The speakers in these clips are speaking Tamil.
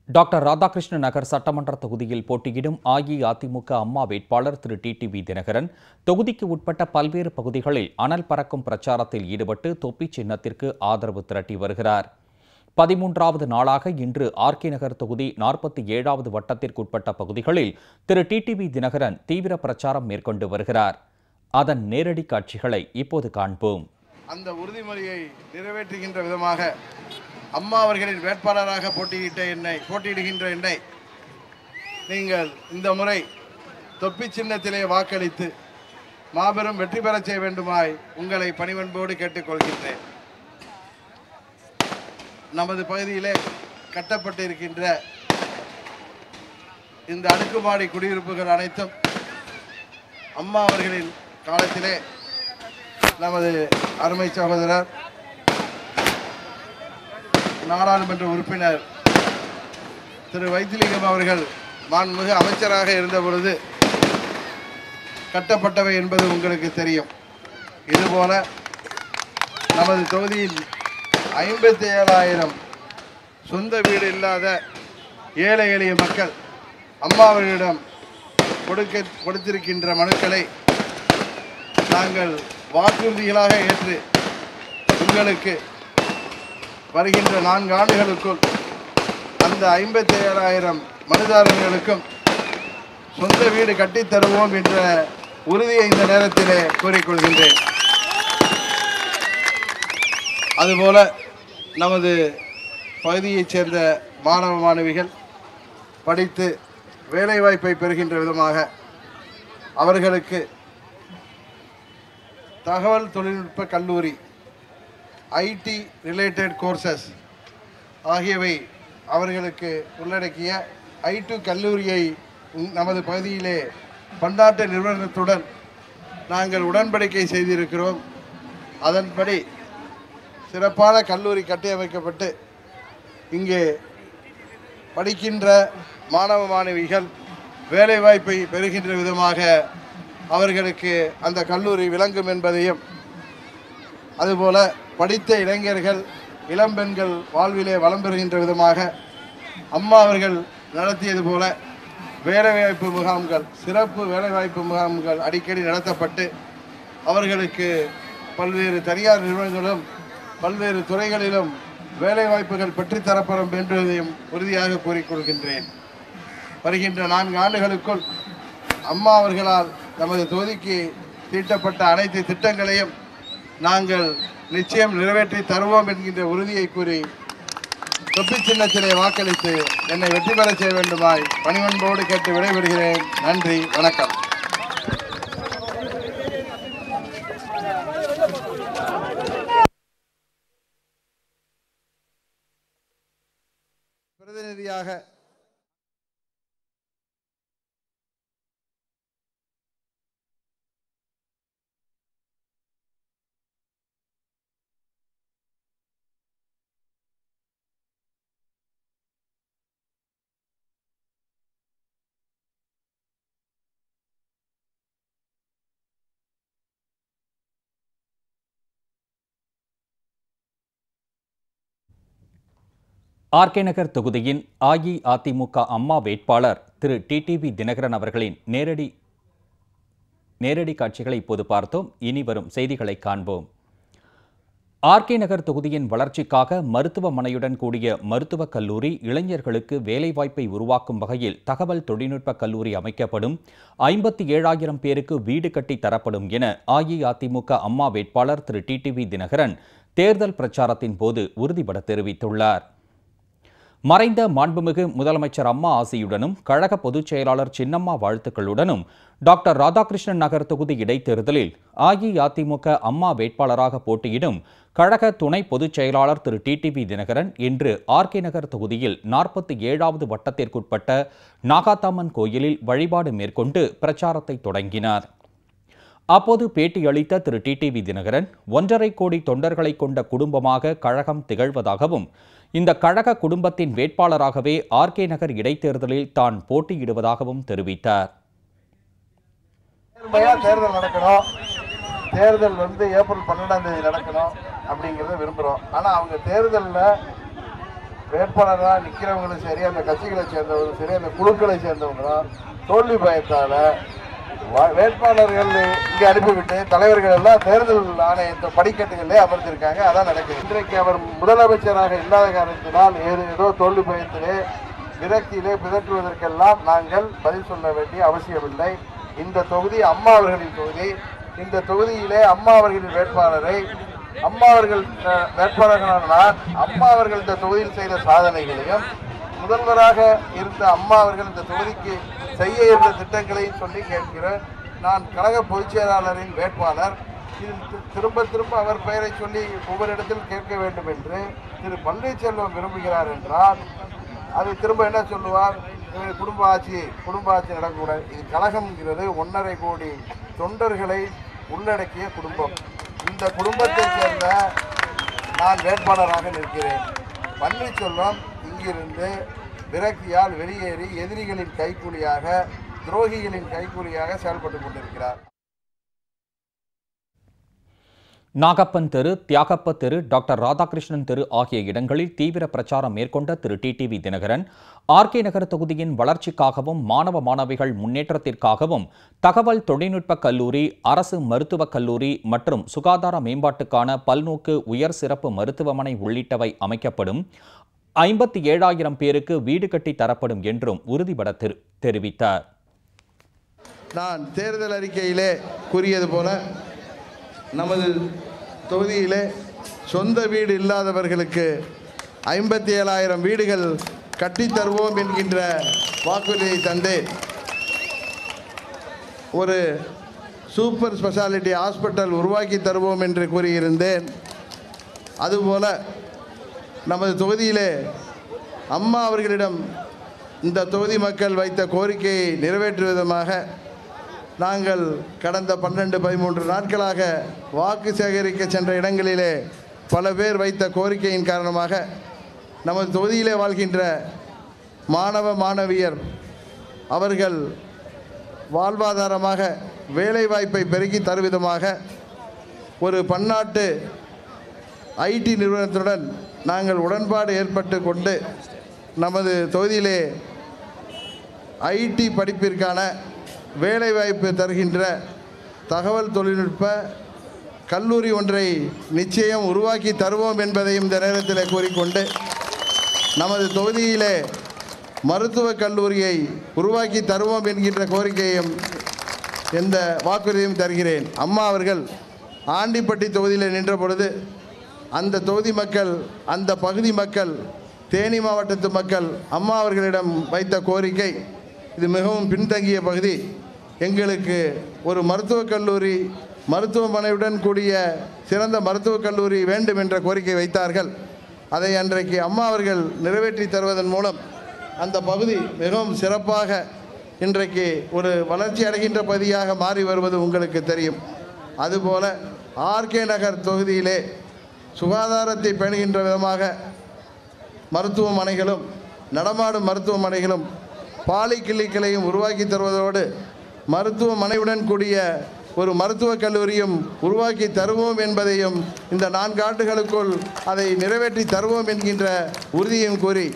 டாக்டர் ராதாகிருஷ்ணன் நகர் சட்டமன்ற தொகுதியில் போட்டியிடும் அஇஅதிமுக அம்மா வேட்பாளர் திரு டிடிவி தினகரன் தொகுதிக்கு உட்பட்ட பல்வேறு பகுதிகளில் அனல் பறக்கும் பிரச்சாரத்தில் ஈடுபட்டு தொப்பி சின்னத்திற்கு ஆதரவு திரட்டி வருகிறார். 13வது நாளாக இன்று ஆர்கே நகர் தொகுதி 47வது வட்டத்திற்குட்பட்ட பகுதிகளில் திரு டிடிவி தினகரன் தீவிர பிரச்சாரம் மேற்கொண்டு வருகிறார். அதன் நேரடி காட்சிகளை இப்போது காண்போம். அந்த உறுதிமொழியை நிறைவேற்றுகின்ற விதமாக அம்மா அவர்களின் வேட்பாளராக போட்டியிடுகின்ற என்னை நீங்கள் இந்த முறை தொப்பி சின்னத்திலே வாக்களித்து மாபெரும் வெற்றி பெறச் செய்ய வேண்டுமாய் உங்களை பணிவன்போடு கேட்டுக்கொள்கின்றேன். நமது பகுதியிலே கட்டப்பட்டிருக்கின்ற இந்த அடுக்குமாடி குடியிருப்புகள் அனைத்தும் அம்மா அவர்களின் காலத்திலே நமது அருமை சகோதரர் நாடாளுமன்ற உறுப்பினர் திரு வைத்திலிங்கம் அவர்கள் மாண்புமிகு அமைச்சராக இருந்த பொழுது கட்டப்பட்டவை என்பது உங்களுக்கு தெரியும். இதுபோல நமது தொகுதியில் 57,000 சொந்த வீடு இல்லாத ஏழை எளிய மக்கள் அம்மா அவர்களிடம் கொடுத்திருக்கின்ற மனுக்களை நாங்கள் வாக்குறுதிகளாக ஏற்று உங்களுக்கு வருகின்ற 4 ஆண்டுகளுக்குள் அந்த 57,000 மனுதாரர்களுக்கும் சொந்த வீடு கட்டித்தருவோம் என்ற உறுதியை இந்த நேரத்திலே கூறிக்கொள்கின்றேன். அதுபோல நமது பகுதியைச் சேர்ந்த மாணவ மாணவிகள் படித்து வேலைவாய்ப்பை பெறுகின்ற விதமாக அவர்களுக்கு தகவல் தொழில்நுட்ப கல்லூரி ஐடி ரிலேட்டட் கோர்சஸ் ஆகியவை அவர்களுக்கு உள்ளடக்கிய I2 கல்லூரியை நமது பகுதியிலே பன்னாட்டு நிறுவனத்துடன் நாங்கள் உடன்படிக்கை செய்திருக்கிறோம். அதன்படி சிறப்பான கல்லூரி கட்டியமைக்கப்பட்டு இங்கே படிக்கின்ற மாணவ மாணவிகள் வேலைவாய்ப்பை பெறுகின்ற விதமாக அவர்களுக்கு அந்த கல்லூரி விளங்கும் என்பதையும், அதுபோல படித்த இளைஞர்கள் இளம்பெண்கள் வாழ்விலே வளம் பெறுகின்ற விதமாக அம்மா அவர்கள் நடத்தியது போல வேலைவாய்ப்பு முகாம்கள், சிறப்பு வேலைவாய்ப்பு முகாம்கள் அடிக்கடி நடத்தப்பட்டு அவர்களுக்கு பல்வேறு தனியார் நிறுவனங்களும் பல்வேறு துறைகளிலும் வேலைவாய்ப்புகள் பெற்றுத்தரப்படும் என்பதையும் உறுதியாக கூறிக்கொள்கின்றேன். வருகின்ற 4 ஆண்டுகளுக்குள் அம்மா அவர்களால் நமது தொகுதிக்கு தீட்டப்பட்ட அனைத்து திட்டங்களையும் நாங்கள் நிச்சயம் நிறைவேற்றி தருவோம் என்கின்ற உறுதியை கூறி தொப்பி சின்னத்திலே வாக்களித்து என்னை வெற்றி பெற செய்ய வேண்டுமாய் பணிவன்போடு கேட்டு விடைபெறுகிறேன். நன்றி, வணக்கம். பிரதிநிதியாக ஆர்கே நகர் தொகுதியின் அஇஅதிமுக அம்மா வேட்பாளர் திரு டிடிவி தினகரன் அவர்களின் நேரடி காட்சிகளை இப்போது பார்த்தோம். இனி வரும் செய்திகளை காண்போம். ஆர்கே நகர் தொகுதியின் வளர்ச்சிக்காக மருத்துவமனையுடன் கூடிய மருத்துவக் கல்லூரி, இளைஞர்களுக்கு வேலைவாய்ப்பை உருவாக்கும் வகையில் தகவல் தொழில்நுட்ப கல்லூரி அமைக்கப்படும், 57,000 பேருக்கு வீடு கட்டி தரப்படும் என அஇஅதிமுக அம்மா வேட்பாளர் திரு டிடிவி தினகரன் தேர்தல் பிரச்சாரத்தின் போது உறுதிபட தெரிவித்துள்ளார். மறைந்த மாண்புமிகு முதலமைச்சர் அம்மா ஆசியுடனும் கழக பொதுச் செயலாளர் சின்னம்மா வாழ்த்துக்களுடனும் டாக்டர் ராதாகிருஷ்ணன் நகர் தொகுதி இடைத்தேர்தலில் அஇஅதிமுக அம்மா வேட்பாளராக போட்டியிடும் கழக துணை பொதுச் செயலாளர் திரு டிடிவி தினகரன் இன்று ஆர்கே நகர் தொகுதியில் 47வது வட்டத்திற்குட்பட்ட நாகாத்தம்மன் கோயிலில் வழிபாடு மேற்கொண்டு பிரச்சாரத்தை தொடங்கினார். அப்போது பேட்டியளித்த திரு டிடிவி தினகரன் 1.5 கோடி தொண்டர்களை கொண்ட குடும்பமாக கழகம் திகழ்வதாகவும், இந்த கழக குடும்பத்தின் வேட்பாளராகவே ஆர்கே நகர் இடைத்தேர்தலில் தான் போட்டியிடுவதாகவும் தெரிவித்தார். தேர்தல் நடக்கணும், தேர்தல் ஏப்ரல் 12ஆம் தேதி நடக்கணும் அப்படிங்கிறத விரும்புகிறோம். ஆனால் அவங்க தேர்தலில் வேட்பாளராக நிற்கிறவங்களும் சரி, அந்த கட்சிகளை சேர்ந்தவங்களும் சரி, அந்த குழுக்களை சேர்ந்தவங்களும் தோல்வி பயத்தால் வேட்பாளர்கள் இங்கே அனுப்பிவிட்டு தலைவர்கள் எல்லாம் தேர்தல் ஆணையத்தை படிக்கட்டுகளே அமர்ந்திருக்காங்க. அதான் நடக்குது. இன்றைக்கு அவர் முதலமைச்சராக இல்லாத காரணத்தினால் ஏதோ தோல்வி பயத்திலே விரக்தியிலே பிதற்றுவதற்கெல்லாம் நாங்கள் பதில் சொல்ல வேண்டிய அவசியமில்லை. இந்த தொகுதி அம்மா அவர்களின் தொகுதி. இந்த தொகுதியிலே அம்மா அவர்களின் வேட்பாளரை அம்மா அவர்கள் வேட்பாளர்களால் அம்மா அவர்கள் இந்த தொகுதியில் செய்த சாதனைகளையும் முதல்வராக இருந்த அம்மா அவர்கள் இந்த தொகுதிக்கு செய்ய இருந்த திட்டங்களையும் சொல்லி கேட்கிறேன். நான் கழக பொதுச் செயலாளரின் வேட்பாளர். இதில் திரும்ப திரும்ப அவர் பெயரை சொல்லி ஒவ்வொரு இடத்தில் கேட்க வேண்டும் என்று திரு பன்னீர்செல்வம் விரும்புகிறார் என்றால் அதை திரும்ப என்ன சொல்லுவார்? குடும்ப ஆட்சி நடக்கக்கூடாது. இது கழகம்ங்கிறது 1.5 கோடி தொண்டர்களை உள்ளடக்கிய குடும்பம். இந்த குடும்பத்தை சேர்ந்த நான் வேட்பாளராக நிற்கிறேன். பன்னீர்செல்வம் இங்கிருந்து விரக்தியால் வெளியேறி எதிரிகளின் கைக்கூலியாக, துரோகிகளின் கைக்கூலியாக செயல்பட்டுக் கொண்டிருக்கிறார். நாகப்பன் தெரு, தியாகப்ப தெரு, டாக்டர் ராதாகிருஷ்ணன் தெரு ஆகிய இடங்களில் தீவிர பிரச்சாரம் மேற்கொண்ட திரு டிடிவி தினகரன், ஆர்கே நகர் தொகுதியின் வளர்ச்சிக்காகவும் மாணவ மாணவிகள் முன்னேற்றத்திற்காகவும் தகவல் தொழில்நுட்ப கல்லூரி, அரசு மருத்துவக் கல்லூரி மற்றும் சுகாதார மேம்பாட்டுக்கான பல்நோக்கு உயர் சிறப்பு மருத்துவமனை உள்ளிட்டவை அமைக்கப்படும். 57,000 பேருக்கு வீடு கட்டி தரப்படும் என்றும் உறுதிபட தெரிவித்தார். நான் தேர்தல் அறிக்கையிலே கூறியது போல நமது தொகுதியிலே சொந்த வீடு இல்லாதவர்களுக்கு 57,000 வீடுகள் கட்டித்தருவோம் என்கின்ற வாக்குறுதியை தந்தேன். ஒரு சூப்பர் ஸ்பெஷாலிட்டி ஹாஸ்பிட்டல் உருவாக்கி தருவோம் என்று கூறியிருந்தேன். அதுபோல நமது தொகுதியிலே அம்மா அவர்களிடம் இந்த தொகுதி மக்கள் வைத்த கோரிக்கையை நிறைவேற்றும் விதமாக நாங்கள் கடந்த 12-13 நாட்களாக வாக்கு சேகரிக்க சென்ற இடங்களிலே பல பேர் வைத்த கோரிக்கையின் காரணமாக நமது தொகுதியிலே வாழ்கின்ற மாணவ மாணவியர் அவர்கள் வாழ்வாதாரமாக வேலைவாய்ப்பை பெருக்கி தருவிதமாக ஒரு பன்னாட்டு ஐடி நிறுவனத்துடன் நாங்கள் உடன்பாடு ஏற்பட்டு கொண்டு நமது தொகுதியிலே ஐடி படிப்பிற்கான வேலைவாய்ப்பு தருகின்ற தகவல் தொழில்நுட்ப கல்லூரி ஒன்றை நிச்சயம் உருவாக்கி தருவோம் என்பதையும் இந்த நேரத்தில் கூறிக்கொண்டு நமது தொகுதியிலே மருத்துவக் கல்லூரியை உருவாக்கி தருவோம் என்கின்ற கோரிக்கையும் இந்த வாக்குறுதியும் தருகிறேன். அம்மா அவர்கள் ஆண்டிப்பட்டி தொகுதியில் நின்ற பொழுது அந்த தொகுதி மக்கள், அந்த பகுதி மக்கள், தேனி மாவட்டத்து மக்கள் அம்மா அவர்களிடம் வைத்த கோரிக்கை, இது மிகவும் பின்தங்கிய பகுதி, எங்களுக்கு ஒரு மருத்துவக் கல்லூரி, மருத்துவமனையுடன் கூடிய சிறந்த மருத்துவக் கல்லூரி வேண்டும் என்ற கோரிக்கை வைத்தார்கள். அதை அன்றைக்கு அம்மா அவர்கள் நிறைவேற்றி தருவதன் மூலம் அந்த பகுதி மிகவும் சிறப்பாக இன்றைக்கு ஒரு வளர்ச்சி அடைகின்ற பகுதியாக மாறி வருவது உங்களுக்கு தெரியும். அதுபோல ஆர்கே நகர் தொகுதியிலே சுகாதாரத்தை பேணுகின்ற விதமாக மருத்துவமனைகளும் நடமாடும் மருத்துவமனைகளும் பாலி கிளினிக்களையும் உருவாக்கி தருவதோடு மருத்துவமனையுடன் கூடிய ஒரு மருத்துவக் கல்லூரியும் உருவாக்கி தருவோம் என்பதையும் இந்த 4 ஆண்டுகளுக்குள் அதை நிறைவேற்றி தருவோம் என்கின்ற உறுதியும் கூறி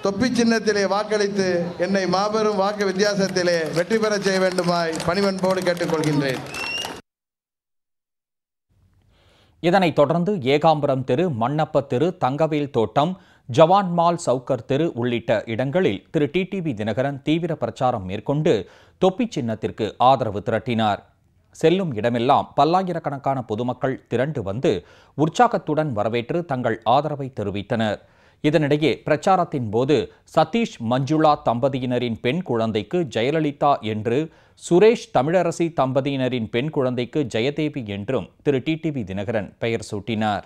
தொப்பி சின்னத்திலே வாக்களித்து என்னை மாபெரும் வாக்கு வித்தியாசத்திலே வெற்றி பெற செய்ய வேண்டுமாய் பணிவன்போடு கேட்டுக்கொள்கின்றேன். இதனைத் தொடர்ந்து ஏகாம்பரம் தெரு, மண்ணப்ப தெரு, தங்கவேல் தோட்டம், ஜவான்மால் சவுக்கர் தெரு உள்ளிட்ட இடங்களில் திரு டிடிவி தினகரன் தீவிர பிரச்சாரம் மேற்கொண்டு தொப்பி சின்னத்திற்கு ஆதரவு திரட்டினார். செல்லும் இடமெல்லாம் பல்லாயிரக்கணக்கான பொதுமக்கள் திரண்டு வந்து உற்சாகத்துடன் வரவேற்று தங்கள் ஆதரவை தெரிவித்தனர். இதனிடையே பிரச்சாரத்தின் போது சதீஷ் மஞ்சுளா தம்பதியினரின் பெண் குழந்தைக்கு ஜெயலலிதா என்று, சுரேஷ் தமிழரசி தம்பதியினரின் பெண் குழந்தைக்கு ஜெயதேவி என்றும் திரு டிடிவி தினகரன் பெயர் சூட்டினார்.